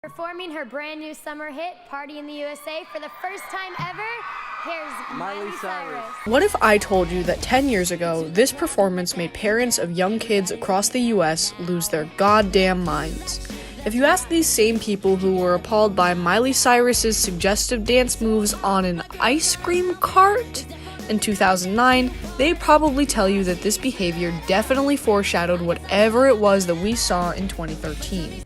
Performing her brand new summer hit, Party in the USA, for the first time ever, here's Miley Cyrus. What if I told you that 10 years ago, this performance made parents of young kids across the US lose their goddamn minds? If you ask these same people who were appalled by Miley Cyrus's suggestive dance moves on an ice cream cart in 2009, they'd probably tell you that this behavior definitely foreshadowed whatever it was that we saw in 2013.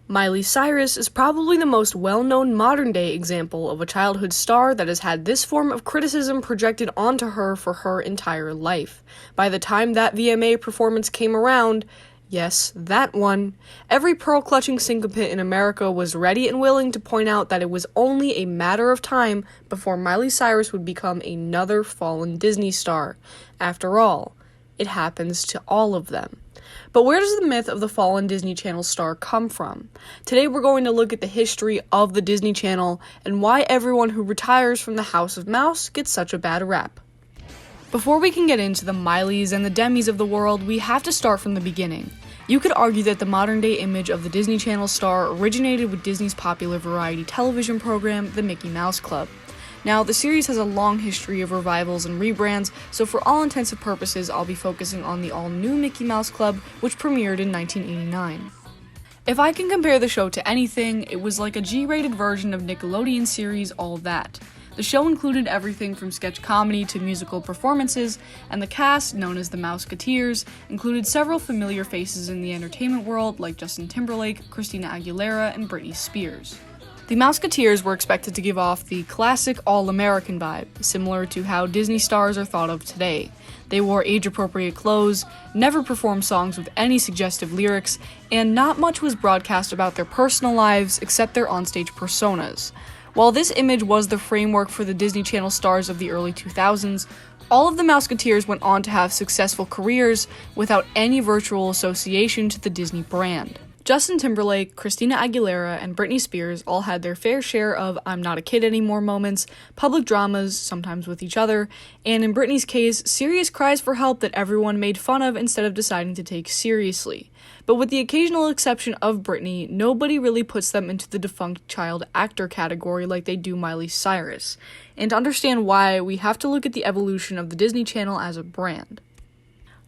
Miley Cyrus is probably the most well-known modern-day example of a childhood star that has had this form of criticism projected onto her for her entire life. By the time that VMA performance came around, yes, that one, every pearl-clutching sycophant in America was ready and willing to point out that it was only a matter of time before Miley Cyrus would become another fallen Disney star. After all, it happens to all of them. But where does the myth of the fallen Disney Channel star come from? Today we're going to look at the history of the Disney Channel and why everyone who retires from the House of Mouse gets such a bad rap. Before we can get into the Mileys and the Demis of the world, we have to start from the beginning. You could argue that the modern-day image of the Disney Channel star originated with Disney's popular variety television program, The Mickey Mouse Club. Now, the series has a long history of revivals and rebrands, so for all intents and purposes, I'll be focusing on the all-new Mickey Mouse Club, which premiered in 1989. If I can compare the show to anything, it was like a G-rated version of Nickelodeon series All That. The show included everything from sketch comedy to musical performances, and the cast, known as the Mouseketeers, included several familiar faces in the entertainment world like Justin Timberlake, Christina Aguilera, and Britney Spears. The Mouseketeers were expected to give off the classic all-American vibe, similar to how Disney stars are thought of today. They wore age-appropriate clothes, never performed songs with any suggestive lyrics, and not much was broadcast about their personal lives except their onstage personas. While this image was the framework for the Disney Channel stars of the early 2000s, all of the Mouseketeers went on to have successful careers without any virtual association to the Disney brand. Justin Timberlake, Christina Aguilera, and Britney Spears all had their fair share of I'm not a kid anymore moments, public dramas, sometimes with each other, and in Britney's case, serious cries for help that everyone made fun of instead of deciding to take seriously. But with the occasional exception of Britney, nobody really puts them into the defunct child actor category like they do Miley Cyrus. And to understand why, we have to look at the evolution of the Disney Channel as a brand.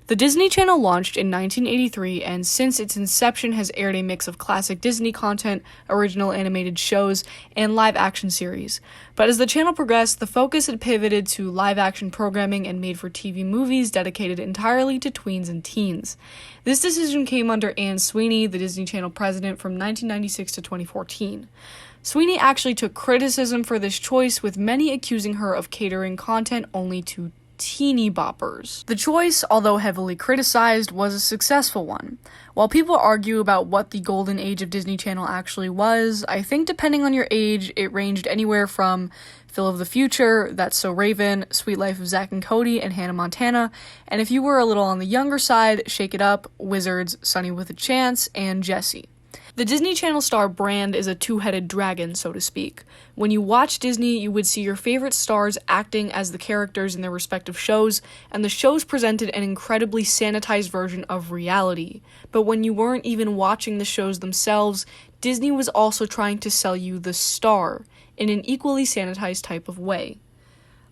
The Disney Channel launched in 1983, and since its inception has aired a mix of classic Disney content, original animated shows, and live-action series. But as the channel progressed, the focus had pivoted to live-action programming and made-for-TV movies dedicated entirely to tweens and teens. This decision came under Anne Sweeney, the Disney Channel president, from 1996 to 2014. Sweeney actually took criticism for this choice, with many accusing her of catering content only to teeny boppers. The choice, although heavily criticized, was a successful one. While people argue about what the golden age of Disney Channel actually was, I think depending on your age, it ranged anywhere from Phil of the Future, That's So Raven, Sweet Life of Zack and Cody, and Hannah Montana, and if you were a little on the younger side, Shake It Up, Wizards, Sunny with a Chance, and Jessie. The Disney Channel star brand is a two-headed dragon, so to speak. When you watch Disney, you would see your favorite stars acting as the characters in their respective shows, and the shows presented an incredibly sanitized version of reality. But when you weren't even watching the shows themselves, Disney was also trying to sell you the star, in an equally sanitized type of way.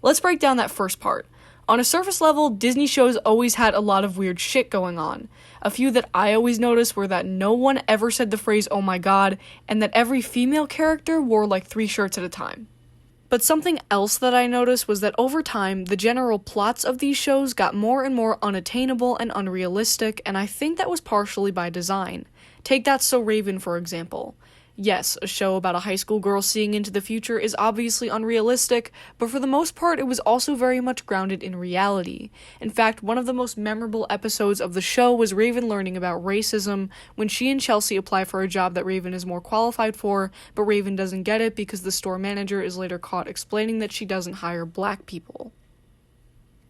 Let's break down that first part. On a surface level, Disney shows always had a lot of weird shit going on. A few that I always noticed were that no one ever said the phrase, "oh my god," and that every female character wore like 3 shirts at a time. But something else that I noticed was that over time, the general plots of these shows got more and more unattainable and unrealistic, and I think that was partially by design. Take That's So Raven, for example. Yes, a show about a high school girl seeing into the future is obviously unrealistic, but for the most part it was also very much grounded in reality. In fact, one of the most memorable episodes of the show was Raven learning about racism when she and Chelsea apply for a job that Raven is more qualified for, but Raven doesn't get it because the store manager is later caught explaining that she doesn't hire black people.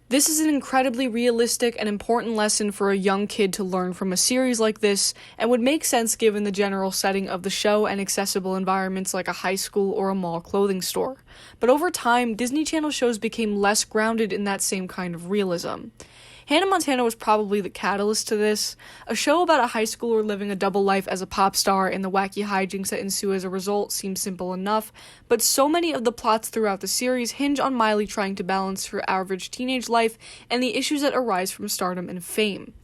This is an incredibly realistic and important lesson for a young kid to learn from a series like this, and would make sense given the general setting of the show and accessible environments like a high school or a mall clothing store. But over time, Disney Channel shows became less grounded in that same kind of realism. Hannah Montana was probably the catalyst to this. A show about a high schooler living a double life as a pop star and the wacky hijinks that ensue as a result seems simple enough, but so many of the plots throughout the series hinge on Miley trying to balance her average teenage life and the issues that arise from stardom and fame.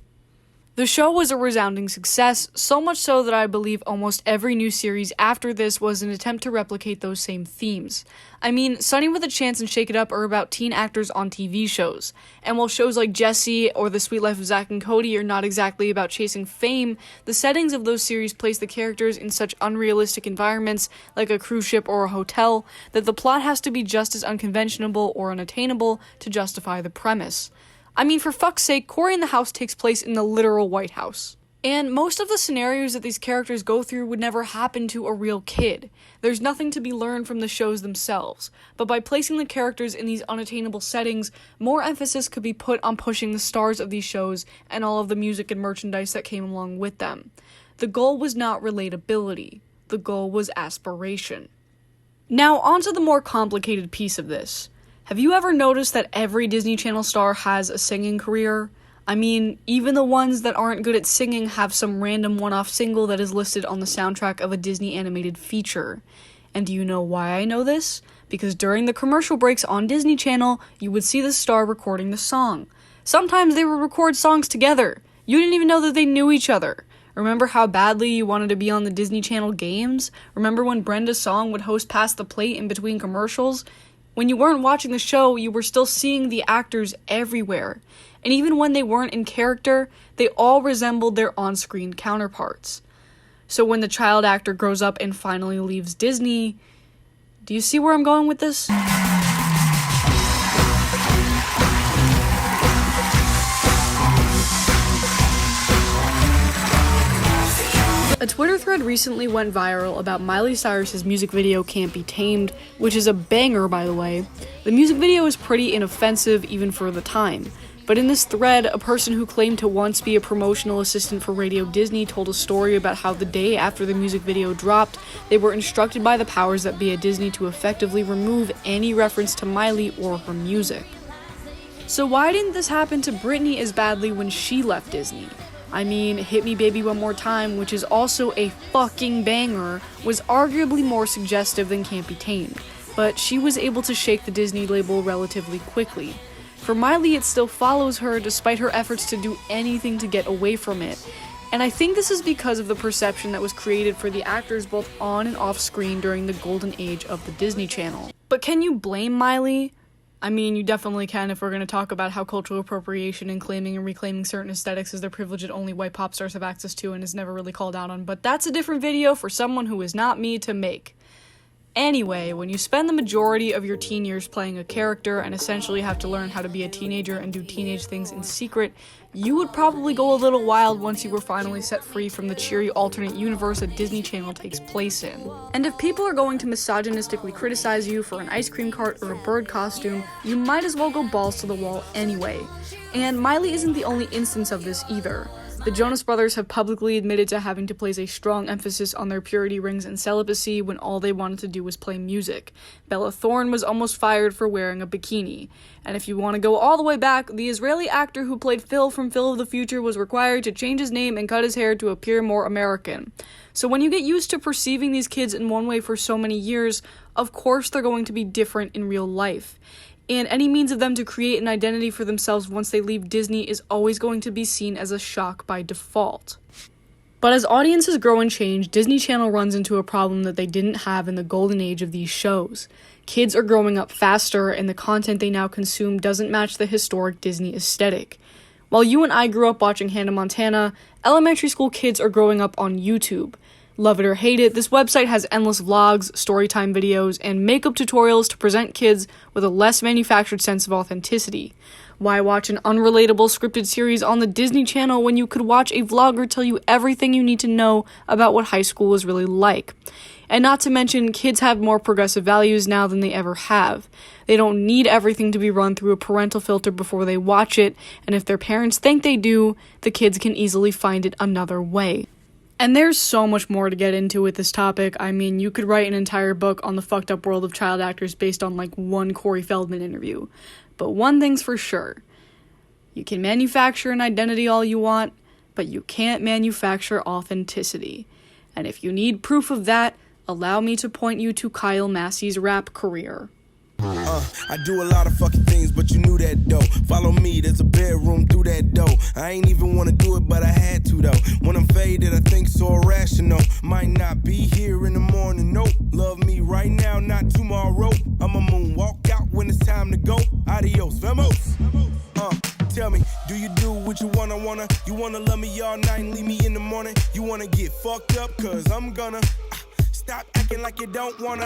The show was a resounding success, so much so that I believe almost every new series after this was an attempt to replicate those same themes. I mean, Sunny with a Chance and Shake It Up are about teen actors on TV shows, and while shows like Jessie or The Sweet Life of Zack and Cody are not exactly about chasing fame, the settings of those series place the characters in such unrealistic environments, like a cruise ship or a hotel, that the plot has to be just as unconventional or unattainable to justify the premise. I mean, for fuck's sake, Cory in the House takes place in the literal White House. And most of the scenarios that these characters go through would never happen to a real kid. There's nothing to be learned from the shows themselves, but by placing the characters in these unattainable settings, more emphasis could be put on pushing the stars of these shows and all of the music and merchandise that came along with them. The goal was not relatability. The goal was aspiration. Now, onto the more complicated piece of this. Have you ever noticed that every Disney Channel star has a singing career? I mean, even the ones that aren't good at singing have some random one-off single that is listed on the soundtrack of a Disney animated feature. And do you know why I know this? Because during the commercial breaks on Disney Channel, you would see the star recording the song. Sometimes they would record songs together. You didn't even know that they knew each other. Remember how badly you wanted to be on the Disney Channel games? Remember when Brenda Song would host Pass the Plate in between commercials? When you weren't watching the show, you were still seeing the actors everywhere. And even when they weren't in character, they all resembled their on-screen counterparts. So when the child actor grows up and finally leaves Disney, do you see where I'm going with this? A Twitter thread recently went viral about Miley Cyrus's music video Can't Be Tamed, which is a banger, by the way. The music video is pretty inoffensive even for the time, but in this thread, a person who claimed to once be a promotional assistant for Radio Disney told a story about how the day after the music video dropped, they were instructed by the powers that be at Disney to effectively remove any reference to Miley or her music. So why didn't this happen to Britney as badly when she left Disney? I mean, Hit Me Baby One More Time, which is also a fucking banger, was arguably more suggestive than Can't Be Tamed, but she was able to shake the Disney label relatively quickly. For Miley, it still follows her despite her efforts to do anything to get away from it, and I think this is because of the perception that was created for the actors both on and off screen during the golden age of the Disney Channel. But can you blame Miley? I mean, you definitely can if we're going to talk about how cultural appropriation and claiming and reclaiming certain aesthetics is their privilege that only white pop stars have access to and is never really called out on, but that's a different video for someone who is not me to make. Anyway, when you spend the majority of your teen years playing a character and essentially have to learn how to be a teenager and do teenage things in secret, you would probably go a little wild once you were finally set free from the cheery alternate universe that Disney Channel takes place in. And if people are going to misogynistically criticize you for an ice cream cart or a bird costume, you might as well go balls to the wall anyway. And Miley isn't the only instance of this either. The Jonas Brothers have publicly admitted to having to place a strong emphasis on their purity rings and celibacy when all they wanted to do was play music. Bella Thorne was almost fired for wearing a bikini. And if you want to go all the way back, the Israeli actor who played Phil from Phil of the Future was required to change his name and cut his hair to appear more American. So when you get used to perceiving these kids in one way for so many years, of course they're going to be different in real life. And any means of them to create an identity for themselves once they leave Disney is always going to be seen as a shock by default. But as audiences grow and change, Disney Channel runs into a problem that they didn't have in the golden age of these shows. Kids are growing up faster, and the content they now consume doesn't match the historic Disney aesthetic. While you and I grew up watching Hannah Montana, elementary school kids are growing up on YouTube. Love it or hate it, this website has endless vlogs, storytime videos, and makeup tutorials to present kids with a less manufactured sense of authenticity. Why watch an unrelatable scripted series on the Disney Channel when you could watch a vlogger tell you everything you need to know about what high school is really like? And not to mention, kids have more progressive values now than they ever have. They don't need everything to be run through a parental filter before they watch it, and if their parents think they do, the kids can easily find it another way. And there's so much more to get into with this topic. I mean, you could write an entire book on the fucked up world of child actors based on like one Corey Feldman interview. But one thing's for sure. You can manufacture an identity all you want, but you can't manufacture authenticity. And if you need proof of that, allow me to point you to Kyle Massey's rap career. I do a lot of fucking things, but you knew that though. Follow me, there's a bedroom through that door. I ain't even wanna do it, but I had to though. When I'm faded, I think so irrational. Might not be here in the morning, nope. Love me right now, not tomorrow. I'ma moonwalk out when it's time to go. Adios, vamos. Tell me, do you do what you wanna? You wanna love me all night and leave me in the morning? You wanna get fucked up? Cause I'm gonna stop acting like you don't wanna.